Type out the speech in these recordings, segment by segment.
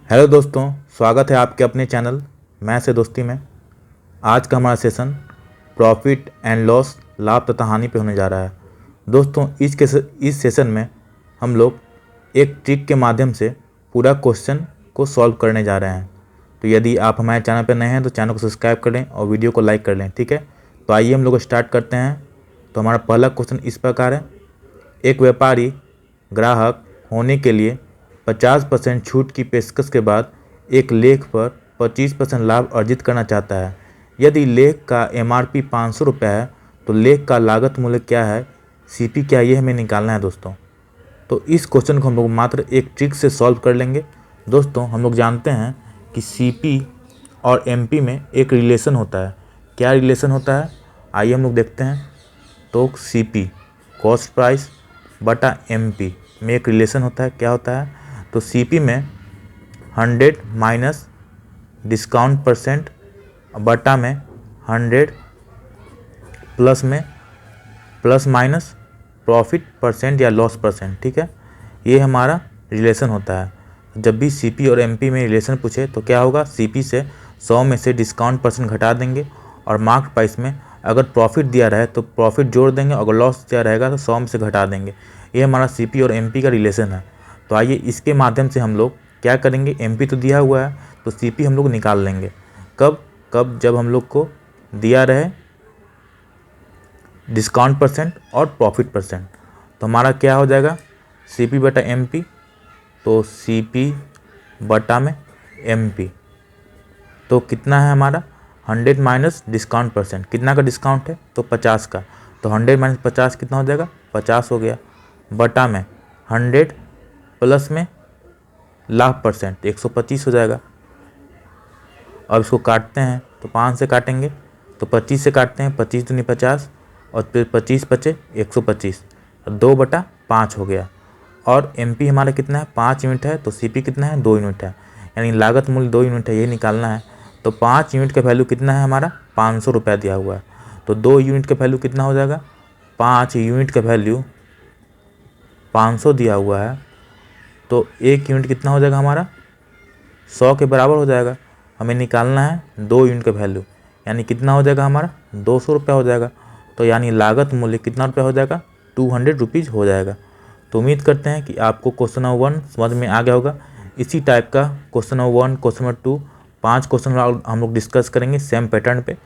Hello दोस्तों, स्वागत है आपके अपने चैनल मैं से दोस्ती में। आज का हमारा सेशन प्रॉफिट एंड लॉस, लाभ तथा हानि पे होने जा रहा है। दोस्तों इस सेशन में हम लोग एक ट्रिक के माध्यम से पूरा क्वेश्चन को सॉल्व करने जा रहे हैं। तो यदि आप हमारे चैनल पर नए हैं तो चैनल को सब्सक्राइब कर लें और वीडियो को लाइक कर लें, ठीक है। तो आइए हम लोग स्टार्ट करते हैं। तो हमारा पहला क्वेश्चन इस प्रकार है। एक व्यापारी ग्राहक होने के लिए 50% छूट की पेशकश के बाद एक लेख पर 25% लाभ अर्जित करना चाहता है। यदि लेख का एमआरपी 500 रुपये है तो लेख का लागत मूल्य क्या है, सीपी क्या, ये हमें निकालना है दोस्तों। तो इस क्वेश्चन को हम लोग मात्र एक ट्रिक से सॉल्व कर लेंगे। दोस्तों हम लोग जानते हैं कि सीपी और एमपी में एक रिलेशन होता है। क्या रिलेशन होता है, आइए हम लोग देखते हैं। तो सीपी कॉस्ट प्राइस बटा एमपी में एक रिलेशन होता है। क्या होता है, तो सीपी में 100 माइनस डिस्काउंट परसेंट बटा में 100 प्लस में प्लस माइनस प्रॉफिट परसेंट या लॉस परसेंट, ठीक है। ये हमारा रिलेशन होता है। जब भी सीपी और एमपी में रिलेशन पूछे तो क्या होगा, सीपी से 100 में से डिस्काउंट परसेंट घटा देंगे और मार्क प्राइस में अगर प्रॉफिट दिया रहे तो प्रॉफिट जोड़ देंगे, अगर लॉस दिया रहेगा तो 100 में से घटा देंगे। ये हमारा सीपी और एमपी का रिलेशन है। तो आइए इसके माध्यम से हम लोग क्या करेंगे, एमपी तो दिया हुआ है तो सीपी हम लोग निकाल लेंगे। कब जब हम लोग को दिया रहे डिस्काउंट परसेंट और प्रॉफिट परसेंट। तो हमारा क्या हो जाएगा, सीपी बटा एमपी, तो सीपी बटा में एमपी तो कितना है हमारा 100 माइनस डिस्काउंट परसेंट। कितना का डिस्काउंट है, तो 50 का। तो 100 माइनस 50 कितना हो जाएगा, 50 हो गया। बटा में 100 प्लस में लाभ परसेंट 125 हो जाएगा। अब इसको काटते हैं तो 5 से काटेंगे तो 25 से काटते हैं, 25 दूनी 50 और फिर 25 बचे 125, 2/5 हो गया। और एमपी हमारा कितना है, 5 यूनिट है, तो सीपी कितना है, 2 यूनिट है, यानी लागत मूल्य 2 यूनिट है, ये निकालना है। तो 5 यूनिट का वैल्यू कितना है हमारा, 500 रुपया दिया हुआ है। तो 2 यूनिट का वैल्यू कितना हो जाएगा, 5 यूनिट का वैल्यू 500 दिया हुआ है, तो 1 यूनिट कितना हो जाएगा हमारा, 100 के बराबर हो जाएगा। हमें निकालना है 2 यूनिट का वैल्यू, यानी कितना हो जाएगा हमारा, 200 रुपया हो जाएगा। तो यानी लागत मूल्य कितना रुपया हो जाएगा, 200 रुपीज़ हो जाएगा। तो उम्मीद करते हैं कि आपको क्वेश्चन नंबर 1 समझ में आ गया होगा। इसी टाइप का question number 1, question number 2, 5 question हम लोग डिस्कस करेंगे सेम पैटर्न पे।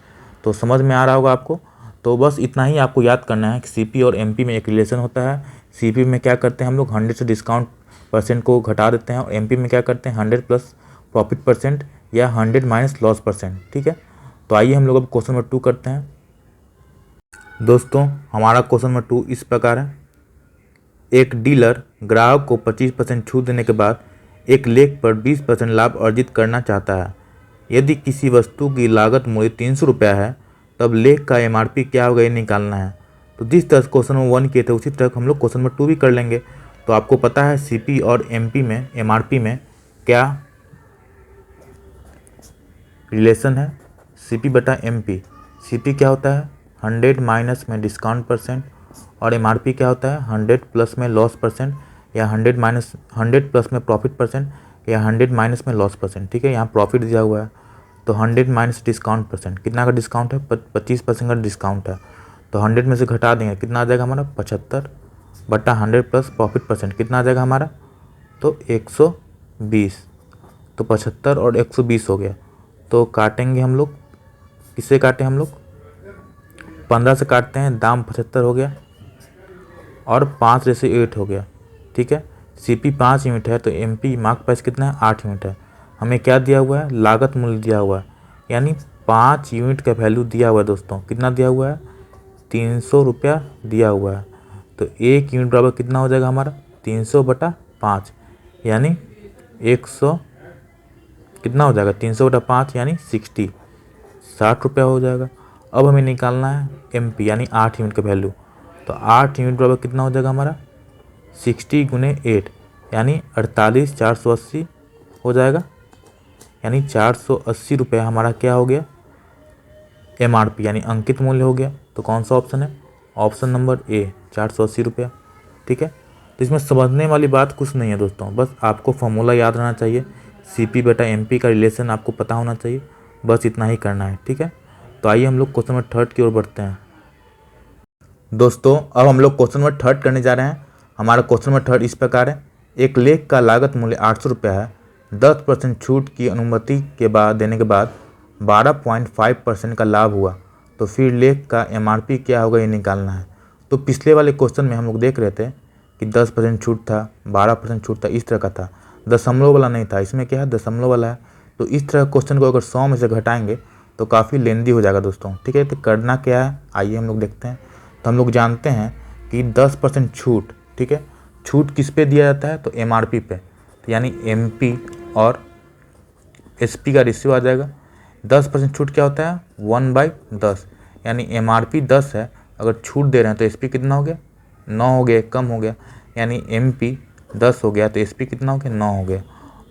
तो समझ में आ रहा होगा आपको। तो बस इतना ही आपको याद करना है कि सीपी और एमपी में एक रिलेशन होता है। सीपी में क्या करते हैं हम लोग, 100 से डिस्काउंट परसेंट को घटा देते हैं, और एमपी में क्या करते हैं, 100 प्लस प्रॉफिट परसेंट या 100 माइनस लॉस परसेंट, ठीक है। तो आइए हम लोग अब क्वेश्चन नंबर 2 करते हैं। दोस्तों हमारा क्वेश्चन नंबर 2 इस प्रकार है। एक डीलर ग्राहक को 25% छूट देने के बाद एक लेख पर 20% लाभ अर्जित करना चाहता है। यदि किसी वस्तु की लागत मूल्य 300 रुपया है तब लेख का एमआरपी क्या होगा, ये निकालना है। तो जिस तरह क्वेश्चन नंबर 1 किए थे उसी तरह हम लोग क्वेश्चन नंबर 2 भी कर लेंगे। तो आपको पता है सीपी और एमपी में, एमआरपी में क्या रिलेशन है, सीपी बटा एमपी। सीपी क्या होता है, 100 माइनस में डिस्काउंट परसेंट, और एमआरपी क्या होता है, 100 प्लस में लॉस परसेंट, या 100 प्लस में प्रॉफिट परसेंट, या 100 माइनस में लॉस परसेंट, ठीक है। यहाँ प्रॉफिट दिया हुआ है तो 100 माइनस डिस्काउंट परसेंट, कितना का डिस्काउंट है, 25% का डिस्काउंट है। तो 100 में से घटा देंगे, कितना आ जाएगा हमारा, 75 बटा 100 प्लस प्रॉफिट परसेंट, कितना आ जाएगा हमारा, तो 120। तो 75 और 120 हो गया। तो काटेंगे हम लोग, किससे काटें हम लोग, 15 से काटते हैं, दाम 75 हो गया और 5 जैसे 8 हो गया, ठीक है। सीपी 5 यूनिट है तो एमपी मार्क प्राइस कितना है, 8 यूनिट है। हमें क्या दिया हुआ है, लागत मूल्य दिया हुआ है, यानी 5 यूनिट का वैल्यू दिया हुआ है। दोस्तों कितना दिया हुआ है, 300 रुपया दिया हुआ है। तो 1 यूनिट बराबर कितना हो जाएगा हमारा, 300 बटा 5, यानी 100 कितना हो जाएगा, 300 बटा 5 यानी 60 रुपया हो जाएगा। अब हमें निकालना है एमपी यानी 8 यूनिट का वैल्यू। तो 8 यूनिट बराबर कितना हो जाएगा हमारा, 60 गुने 8 यानी 48,480 हो जाएगा, यानी 480 रुपया हमारा क्या हो गया, एमआरपी यानी अंकित मूल्य हो गया। तो कौन सा ऑप्शन है, ऑप्शन नंबर ए, 480 रुपया, ठीक है। तो इसमें समझने वाली बात कुछ नहीं है दोस्तों, बस आपको फॉर्मूला याद रहना चाहिए। CP बटा MP का रिलेशन आपको पता होना चाहिए, बस इतना ही करना है, ठीक है। तो आइए हम लोग क्वेश्चन नंबर 3 की ओर बढ़ते हैं। दोस्तों अब हम लोग क्वेश्चन नंबर 3 करने जा रहे हैं। हमारा क्वेश्चन नंबर 3 इस प्रकार है, एक लेख का लागत मूल्य 800 रुपये है, 10% छूट की अनुमति के बाद देने के बाद 12.5% का लाभ हुआ, तो फिर लेख का MRP क्या होगा ये निकालना है। तो पिछले वाले क्वेश्चन में हम लोग देख रहे थे कि 10% छूट था, 12% छूट था, इस तरह का था, दशमलव वाला नहीं था। इसमें क्या है, दशमलव वाला है। तो इस तरह क्वेश्चन को अगर 100 में से घटाएंगे तो काफ़ी लेंदी हो जाएगा दोस्तों, ठीक है। तो करना क्या है, आइए हम लोग देखते हैं। तो हम लोग जानते हैं कि 10% छूट, ठीक है, छूट किस पे दिया जाता है, तो MRP पे, तो यानी MP और SP का रेशियो आ जाएगा। 10% छूट क्या होता है, 1/10, यानी MRP 10 है, अगर छूट दे रहे हैं तो SP कितना हो गया, 9 हो गया, कम हो गया, यानी MP 10 हो गया तो SP कितना हो गया, 9 हो गया।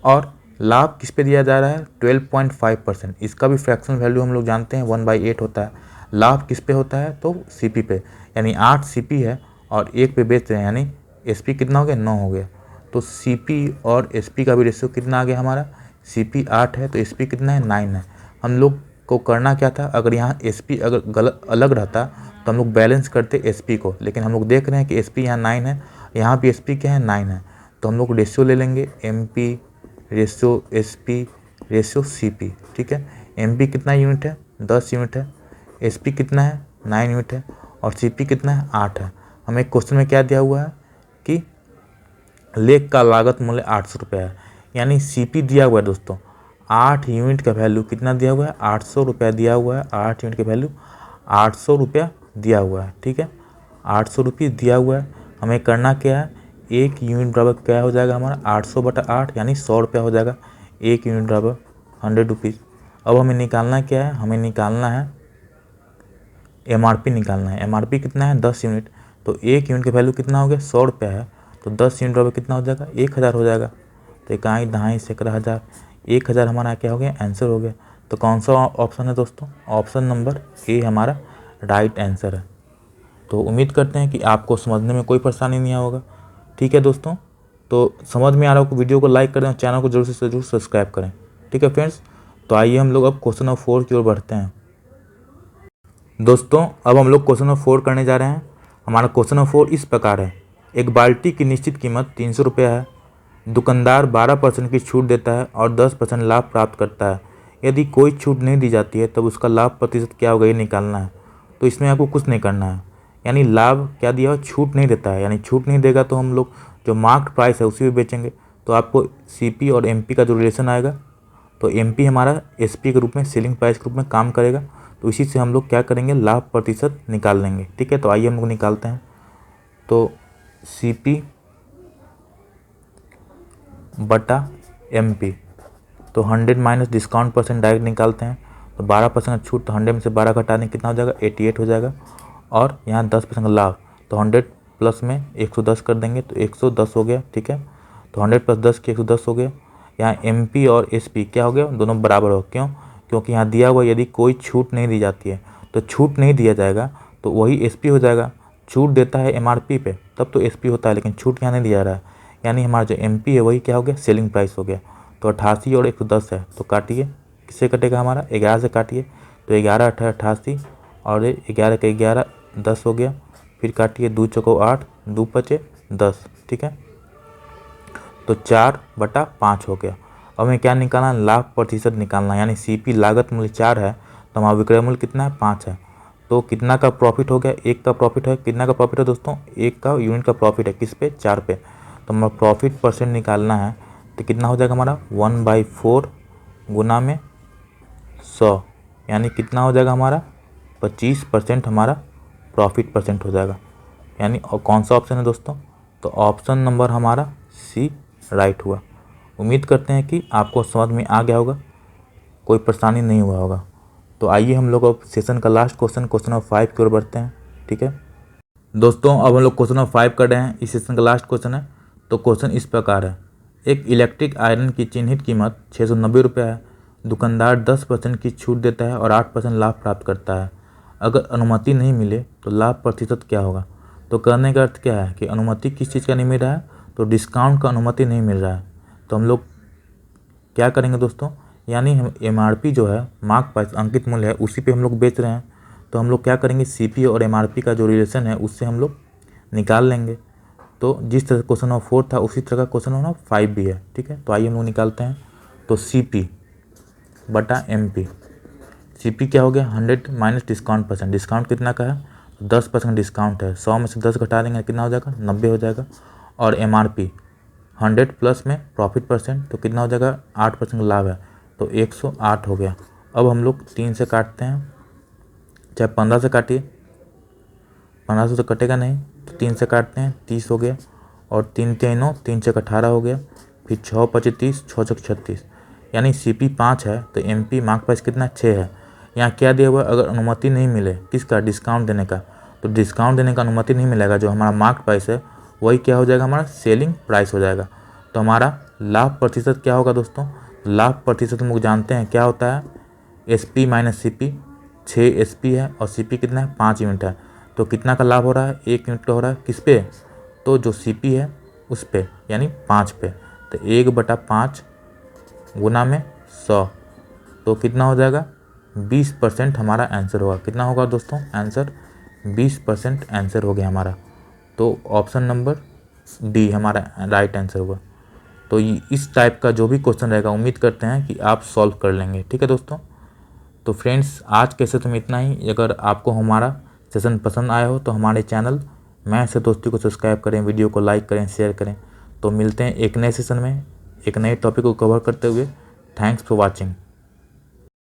और लाभ किस पे दिया जा रहा है, 12.5%। इसका भी फ्रैक्शनल वैल्यू हम लोग जानते हैं 1/8 होता है। लाभ किस पे होता है, तो CP पे, यानी 8 CP है और 1 पे बेच रहे हैं, यानी SP कितना हो गया, 9 हो गया। तो CP और SP का भी रेशियो कितना आ गया हमारा, CP 8 है तो SP कितना है, 9 है। हम लोग को करना क्या था, अगर यहाँ SP अगर गलत अलग रहता तो हम लोग बैलेंस करते SP को, लेकिन हम लोग देख रहे हैं कि SP यहाँ 9 है, यहाँ भी SP क्या है, 9 है। तो हम लोग रेशियो ले लेंगे MP ratio SP ratio CP, ठीक है। MP कितना यूनिट है, 10 यूनिट है, SP कितना है, 9 यूनिट है, और CP कितना है, 8 है। हमें क्वेश्चन में क्या दिया हुआ है कि लेख का लागत मूल्य 800 रुपये है, यानी CP दिया हुआ है दोस्तों 8 यूनिट का वैल्यू कितना दिया हुआ है, 800 रुपया दिया हुआ है। 8 यूनिट का वैल्यू 800 रुपया दिया हुआ है, ठीक है, 800 रुपये दिया हुआ है। हमें करना क्या है, 1 यूनिट बराबर क्या हो जाएगा हमारा, 800/8 यानी 100 रुपया हो जाएगा। 1 यूनिट बराबर 100 रुपीज़। अब हमें निकालना क्या है, हमें निकालना है MRP निकालना है। MRP कितना है, 10 यूनिट, तो 1 यूनिट का वैल्यू कितना हो गया, 100 रुपया है, तो 10 यूनिट बराबर कितना हो जाएगा, 1000 हो जाएगा। तो इकाई दहाई सैकड़ा हज़ार, 1000 हमारा क्या हो गया, आंसर हो गया। तो कौन सा ऑप्शन है दोस्तों, ऑप्शन नंबर A हमारा राइट आंसर है। तो उम्मीद करते हैं कि आपको समझने में कोई परेशानी नहीं होगा, ठीक है दोस्तों। तो समझ में आ रहा हो, वीडियो को लाइक करें और चैनल को जरूर से जरूर सब्सक्राइब करें, ठीक है फ्रेंड्स। तो आइए हम लोग अब क्वेश्चन नंबर 4 की ओर बढ़ते हैं। दोस्तों अब हम लोग क्वेश्चन नंबर 4 करने जा रहे हैं। हमारा क्वेश्चन नंबर 4 इस प्रकार है, एक बाल्टी की निश्चित कीमत 300 रुपया है, दुकानदार 12% की छूट देता है और 10% लाभ प्राप्त करता है। यदि कोई छूट नहीं दी जाती है तब उसका लाभ प्रतिशत क्या होगा ये निकालना है। तो इसमें आपको कुछ नहीं करना है, यानी लाभ क्या दिया हुआ, छूट नहीं देता है, यानी छूट नहीं देगा तो हम लोग जो मार्क्ड प्राइस है उसी में बेचेंगे। तो आपको CP और MP का जो रिलेशन आएगा, तो MP हमारा SP के रूप में, सेलिंग प्राइस के रूप में काम करेगा, तो इसी से हम लोग क्या करेंगे, लाभ प्रतिशत निकाल लेंगे, ठीक है। तो आइए हम लोग निकालते हैं। तो CP बटा MP, तो 100 माइनस डिस्काउंट परसेंट डायरेक्ट निकालते हैं। तो 12% छूट, तो 100 में से 12 घटा दें कितना हो जाएगा, 88 हो जाएगा। और यहाँ 10% का लाभ, तो 100 प्लस में 110 कर देंगे तो 110 हो गया, ठीक है। तो 100 + 10 के 110 हो गया। यहाँ MP और SP क्या हो गया, दोनों बराबर हो, क्यों, क्योंकि यहाँ दिया हुआ यदि कोई छूट नहीं दी जाती है, तो छूट नहीं दिया जाएगा तो वही SP हो जाएगा। छूट देता है MRP पे तब तो SP होता है, लेकिन छूट यहाँ नहीं दिया रहा है, यानी हमारा जो MP है वही क्या हो गया, सेलिंग प्राइस हो गया। तो 88 और 110 है, तो काटिए, किससे कटेगा हमारा, 11 से काटिए। तो 11 × 88 और 11 के 11 10 हो गया, फिर काटिए, 2 × 4 8, 2 × 5 10, ठीक है। तो 4/5 हो गया। अब हमें क्या निकालना है, लाभ प्रतिशत निकालना है, यानी CP लागत मूल्य 4 है तो हमारा विक्रय मूल्य कितना है, 5 है। तो कितना का प्रॉफिट हो गया, 1 का प्रॉफिट है। कितना का प्रॉफिट है दोस्तों, 1 का यूनिट का प्रॉफिट है, किस पे, 4 पे। तो हमारा प्रॉफिट परसेंट निकालना है, तो कितना हो जाएगा हमारा, 1/4 गुना में 100, यानी कितना हो जाएगा हमारा, 25% हमारा प्रॉफिट परसेंट हो जाएगा। यानी और कौन सा ऑप्शन है दोस्तों, तो ऑप्शन नंबर हमारा C राइट हुआ। उम्मीद करते हैं कि आपको समझ में आ गया होगा, कोई परेशानी नहीं हुआ होगा। तो आइए हम लोग अब सेशन का लास्ट क्वेश्चन नंबर 5 की ओर बढ़ते हैं, ठीक है दोस्तों। अब हम लोग क्वेश्चन नंबर 5 कर रहे हैं, इस सेशन का लास्ट क्वेश्चन है। तो क्वेश्चन इस प्रकार है, एक इलेक्ट्रिक आयरन की चिन्हित कीमत 690 रुपये है, दुकानदार 10% की छूट देता है और 8% लाभ प्राप्त करता है। अगर अनुमति नहीं मिले तो लाभ प्रतिशत क्या होगा। तो कहने का अर्थ क्या है कि अनुमति किस चीज़ का नहीं मिल रहा है, तो डिस्काउंट का अनुमति नहीं मिल रहा है। तो हम लोग क्या करेंगे दोस्तों, यानी हम MRP जो है मार्क प्राइस अंकित मूल्य है उसी पे हम लोग बेच रहे हैं, तो हम लोग क्या करेंगे CP और MRP का जो रिलेशन है उससे हम लोग निकाल लेंगे। तो जिस तरह क्वेश्चन नंबर 4 था उसी तरह का क्वेश्चन नंबर 5 भी है, ठीक है। तो आइए हम लोग निकालते हैं। तो CP बटा MP, CP क्या हो गया 100 माइनस डिस्काउंट परसेंट, डिस्काउंट कितना का है 10% डिस्काउंट है, 100 में से 10 घटा देंगे कितना हो जाएगा 90 हो जाएगा। और MRP 100 प्लस में प्रॉफिट परसेंट तो कितना हो जाएगा 8% लाभ है, तो 108 हो गया। अब हम लोग 3 से काटते हैं, चाहे 15 से काटिए, 15 से तो कटेगा नहीं, तो 3 से काटते हैं 30 हो गया। और 3 3 9, 3 6 18 हो गया, फिर 6 5 30, 6 6 36, यानी CP 5 है तो MP मार्क प्राइस कितना 6 है। यहाँ क्या दिया हुआ है, अगर अनुमति नहीं मिले किसका डिस्काउंट देने का, तो डिस्काउंट देने का अनुमति नहीं मिलेगा, जो हमारा मार्क प्राइस है वही क्या हो जाएगा हमारा सेलिंग प्राइस हो जाएगा। तो हमारा लाभ प्रतिशत क्या होगा दोस्तों, लाभ प्रतिशत हम लोग जानते हैं क्या होता है, SP माइनस CP, 6 SP है और CP कितना है 5 यूनिट है, तो कितना का लाभ हो रहा है 1 यूनिट का हो रहा है किस पे, तो जो CP है उस पे यानी 5 पे, तो 1/5 गुना में 100, तो कितना हो जाएगा 20% हमारा आंसर होगा। कितना होगा दोस्तों आंसर 20% आंसर हो गया हमारा। तो ऑप्शन नंबर D हमारा राइट आंसर होगा। तो इस टाइप का जो भी क्वेश्चन रहेगा उम्मीद करते हैं कि आप सॉल्व कर लेंगे, ठीक है दोस्तों। तो फ्रेंड्स आज के सेशन में इतना ही। अगर आपको हमारा सेशन पसंद आया हो तो हमारे चैनल मैथ्स से दोस्ती को सब्सक्राइब करें, वीडियो को लाइक करें, शेयर करें। तो मिलते हैं एक नए सेशन में एक नए टॉपिक को कवर करते हुए। Thanks for watching.